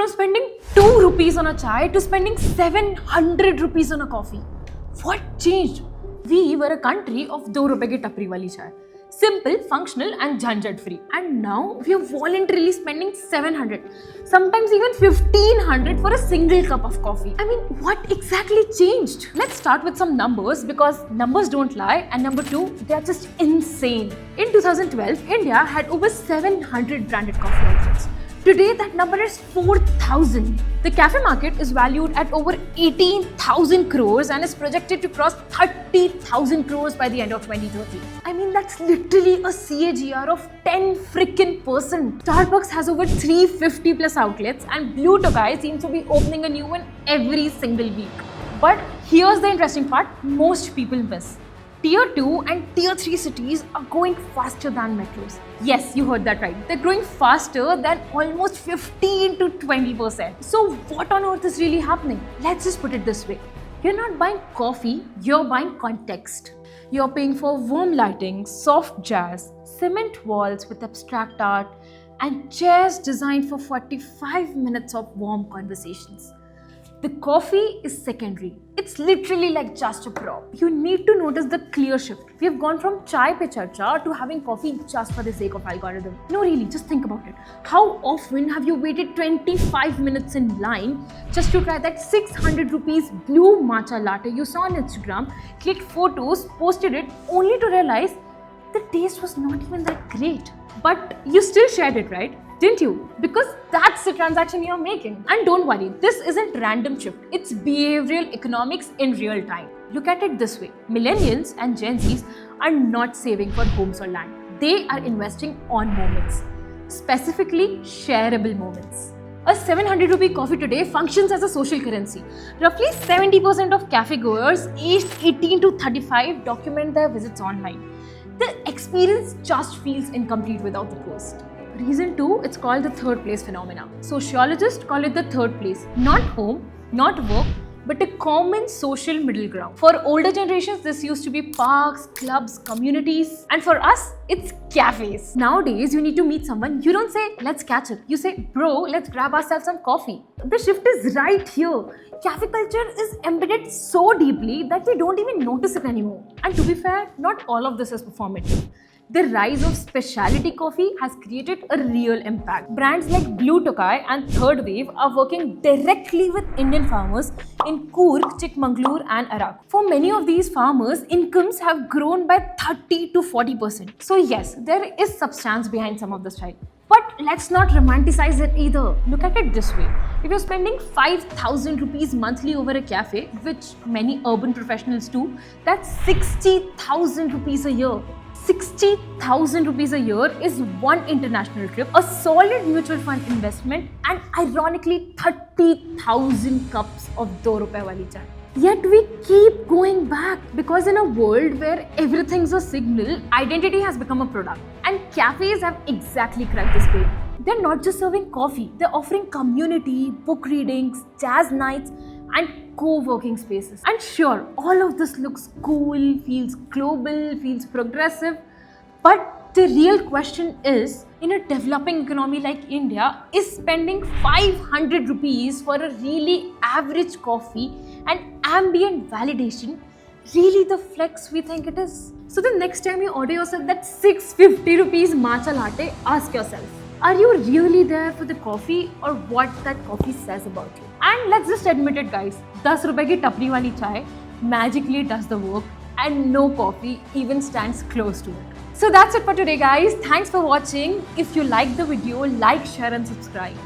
from spending 2 rupees on a chai to spending 700 rupees on a coffee. What changed? We were a country of 2 rupees की टपरी वाली चाय. Simple, functional and jhanjat free. And now we are voluntarily spending 700, sometimes even 1500 for a single cup of coffee. I mean, what exactly changed? Let's start with some numbers because numbers don't lie, and number two, they are just insane. In 2012, India had over 700 branded coffee outlets. Today, that number is 4,000. The cafe market is valued at over 18,000 crores and is projected to cross 30,000 crores by the end of 2030. I mean, that's literally a CAGR of 10 freaking %. Starbucks has over 350 plus outlets, and Blue Tokai seems to be opening a new one every single week. But here's the interesting part most people miss. Tier 2 and Tier 3 cities are going faster than metros. Yes, you heard that right. They're growing faster than almost 15 to 20%. So what on earth is really happening? Let's just put it this way. You're not buying coffee, you're buying context. You're paying for warm lighting, soft jazz, cement walls with abstract art, and chairs designed for 45 minutes of warm conversations. The coffee is secondary. It's literally like just a prop. You need to notice the clear shift. We have gone from chai pe charcha to having coffee just for the sake of algorithm. No, really, just think about it. How often have you waited 25 minutes in line just to try that 600 rupees blue matcha latte you saw on Instagram, clicked photos, posted it, only to realize the taste was not even that great. But you still shared it, right? Didn't you? Because that's the transaction you're making. And don't worry, this isn't random shift. It's behavioral economics in real time. Look at it this way. Millennials and Gen Zs are not saving for homes or land. They are investing on moments, specifically shareable moments. A 700 rupee coffee today functions as a social currency. Roughly 70% of cafe goers aged 18 to 35 document their visits online. The experience just feels incomplete without the post. Reason 2, it's called the third place phenomena. Sociologists call it the third place. Not home, not work, but a common social middle ground. For older generations, this used to be parks, clubs, communities. And for us, it's cafes. Nowadays, you need to meet someone. You don't say, let's catch up. You say, bro, let's grab ourselves some coffee. The shift is right here. Cafe culture is embedded so deeply that we don't even notice it anymore. And to be fair, not all of this is performative. The rise of specialty coffee has created a real impact. Brands like Blue Tokai and Third Wave are working directly with Indian farmers in Coorg, Chikmagalur and Arak. For many of these farmers, incomes have grown by 30 to 40%. So yes, there is substance behind some of the style. But let's not romanticize it either. Look at it this way. If you're spending 5,000 rupees monthly over a cafe, which many urban professionals do, that's 60,000 rupees a year. 60,000 rupees a year is one international trip, a solid mutual fund investment, and ironically 30,000 cups of 2 rupee wali chai. Yet we keep going back because in a world where everything's a signal, identity has become a product. And cafes have exactly cracked this code. They're not just serving coffee, they're offering community, book readings, jazz nights, and co-working spaces. And sure, all of this looks cool, feels global, feels progressive, but the real question is, in a developing economy like India, is spending 500 rupees for a really average coffee and ambient validation really the flex we think it is? So the next time you order yourself that 650 rupees matcha latte, ask yourself, are you really there for the coffee or what that coffee says about you? And let's just admit it, guys, 10 rupees ki tapri wali chai magically does the work and no coffee even stands close to it. So that's it for today, guys. Thanks for watching. If you liked the video, like, share and subscribe.